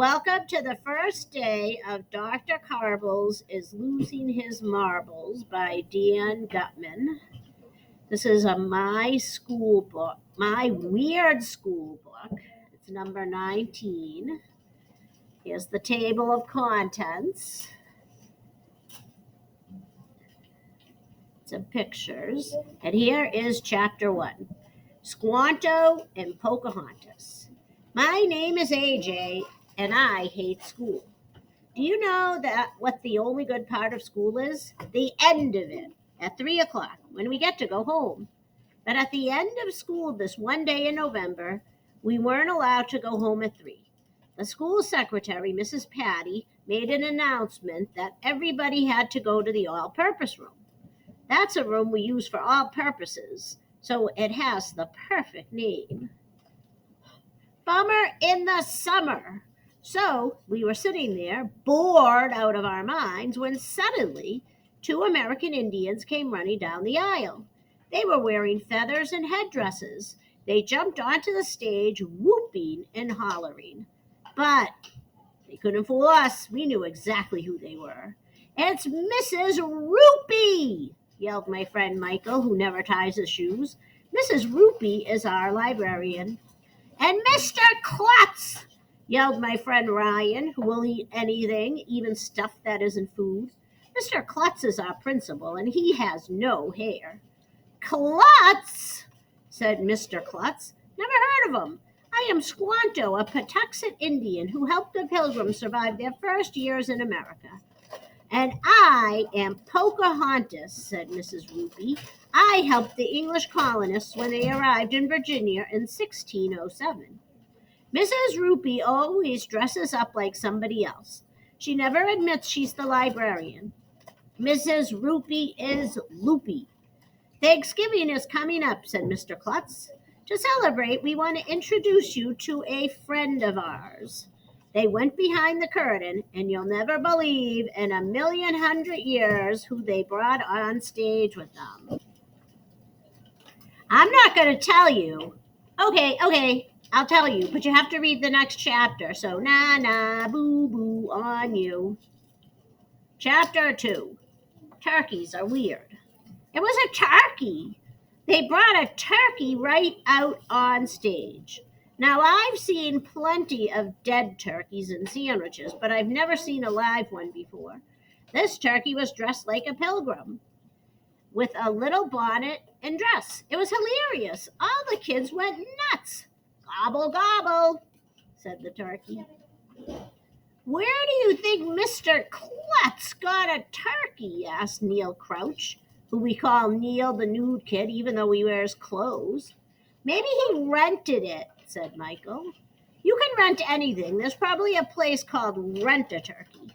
Welcome to the first day of Dr. Carbles is Losing His Marbles by Dan Gutman. This is a My School book, My Weird School book. It's number 19. Here's the table of contents. Some pictures. And here is chapter 1. Squanto and Pocahontas. My name is AJ and I hate school. Do you know that what the only good part of school is? The end of it, at 3 o'clock, when we get to go home. But at the end of school this one day in November, we weren't allowed to go home at 3. The school secretary, Mrs. Patty, made an announcement that everybody had to go to the all-purpose room. That's a room we use for all purposes, so it has the perfect name. Bummer in the summer. So we were sitting there, bored out of our minds, when suddenly 2 American Indians came running down the aisle. They were wearing feathers and headdresses. They jumped onto the stage, whooping and hollering. But they couldn't fool us. We knew exactly who they were. It's Mrs. Rupee, yelled my friend Michael, who never ties his shoes. Mrs. Rupee is our librarian. And Mr. Klutz, yelled my friend Ryan, who will eat anything, even stuff that isn't food. Mr. Klutz is our principal, and he has no hair. Klutz, said Mr. Klutz. Never heard of him. I am Squanto, a Patuxet Indian who helped the Pilgrims survive their first years in America. And I am Pocahontas, said Mrs. Rupee. I helped the English colonists when they arrived in Virginia in 1607. Mrs. Rupee always dresses up like somebody else. She never admits she's the librarian. Mrs. Rupee is loopy. Thanksgiving is coming up, said Mr. Klutz. To celebrate, we want to introduce you to a friend of ours. They went behind the curtain, and you'll never believe in 1,100 years who they brought on stage with them. I'm not going to tell you. Okay, I'll tell you, but you have to read the next chapter, so nah, boo, on you. Chapter 2. Turkeys are weird. It was a turkey. They brought a turkey right out on stage. Now, I've seen plenty of dead turkeys in sandwiches, but I've never seen a live one before. This turkey was dressed like a pilgrim, with a little bonnet and dress. It was hilarious. All the kids went nuts. Gobble, gobble, said the turkey. Where do you think Mr. Klutz got a turkey? Asked Neil Crouch, who we call Neil the nude kid, even though he wears clothes. Maybe he rented it, said Michael. You can rent anything. There's probably a place called Rent-A-Turkey.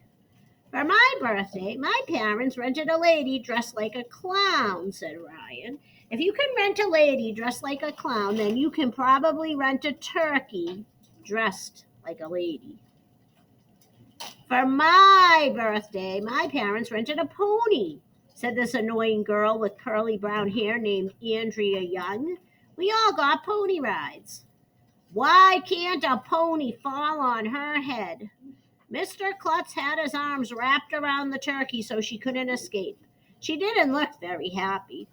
For my birthday, my parents rented a lady dressed like a clown, said Ryan. If you can rent a lady dressed like a clown, then you can probably rent a turkey dressed like a lady. For my birthday, my parents rented a pony, said this annoying girl with curly brown hair named Andrea Young. We all got pony rides. Why can't a pony fall on her head? Mr. Klutz had his arms wrapped around the turkey so she couldn't escape. She didn't look very happy.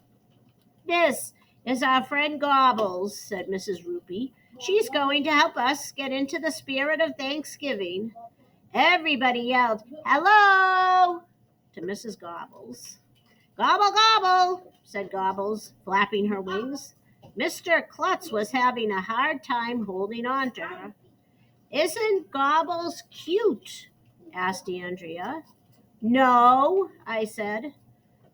This is our friend Gobbles, said Mrs. Rupee. She's going to help us get into the spirit of Thanksgiving. Everybody yelled, hello, to Mrs. Gobbles. Gobble, gobble, said Gobbles, flapping her wings. Mr. Klutz was having a hard time holding on to her. Isn't Gobbles cute? Asked Andrea. No, I said.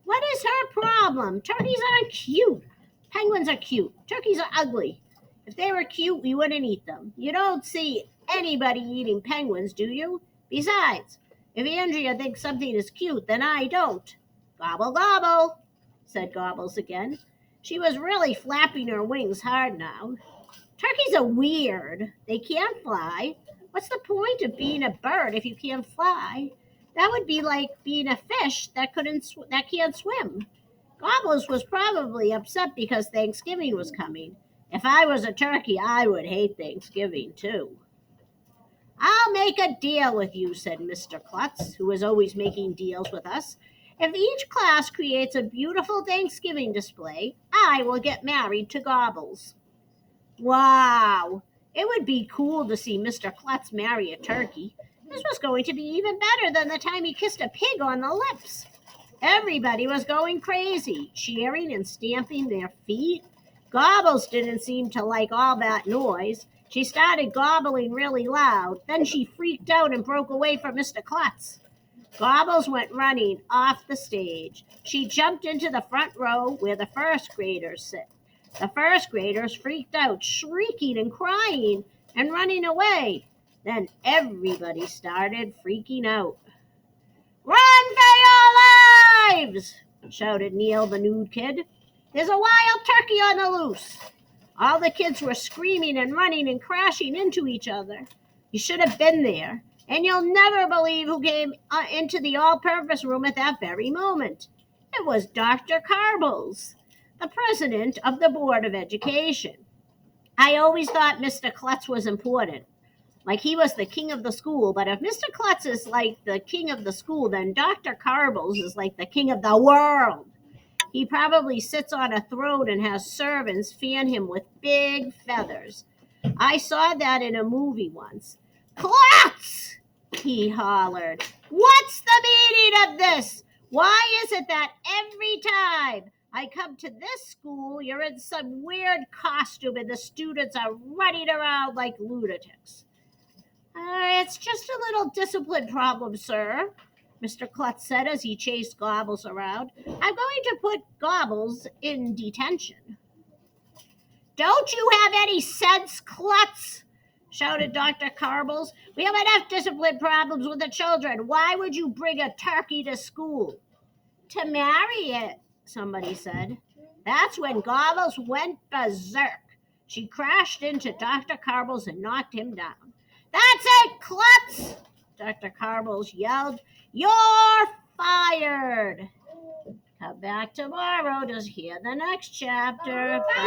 What is her problem? Turkeys aren't cute. Penguins are cute. Turkeys are ugly. If they were cute, we wouldn't eat them. You don't see anybody eating penguins, do you? Besides, if Andrea thinks something is cute, then I don't. Gobble, gobble, said Gobbles again. She was really flapping her wings hard now. Turkeys are weird. They can't fly. What's the point of being a bird if you can't fly? That would be like being a fish that can't swim. Gobbles was probably upset because Thanksgiving was coming. If I was a turkey, I would hate Thanksgiving too. I'll make a deal with you, said Mr. Klutz, who was always making deals with us. If each class creates a beautiful Thanksgiving display, I will get married to Gobbles. Wow! It would be cool to see Mr. Klutz marry a turkey. This was going to be even better than the time he kissed a pig on the lips. Everybody was going crazy, cheering and stamping their feet. Gobbles didn't seem to like all that noise. She started gobbling really loud. Then she freaked out and broke away from Mr. Klutz. Gobbles went running off the stage. She jumped into the front row where the first graders sit. The first graders freaked out, shrieking and crying and running away. Then everybody started freaking out. Run for your lives! Shouted Neil the nude kid. There's a wild turkey on the loose. All the kids were screaming and running and crashing into each other. You should have been there, and you'll never believe who came into the all-purpose room at that very moment. It was Dr. Carbles, the president of the Board of Education. I always thought Mr. Klutz was important, like he was the king of the school, but if Mr. Klutz is like the king of the school, then Dr. Carbles is like the king of the world. He probably sits on a throne and has servants fan him with big feathers. I saw that in a movie once. Klutz! He hollered. What's the meaning of this? Why is it that every time I come to this school, you're in some weird costume and the students are running around like lunatics? It's just a little discipline problem, sir, Mr. Klutz said as he chased Gobbles around. I'm going to put Gobbles in detention. Don't you have any sense, Klutz? Shouted Dr. Carbles. We have enough discipline problems with the children. Why would you bring a turkey to school? To marry it, somebody said. That's when Gobbles went berserk. She crashed into Dr. Carbles and knocked him down. That's it, Klutz! Dr. Carbles yelled. You're fired! Come back tomorrow to hear the next chapter. Bye.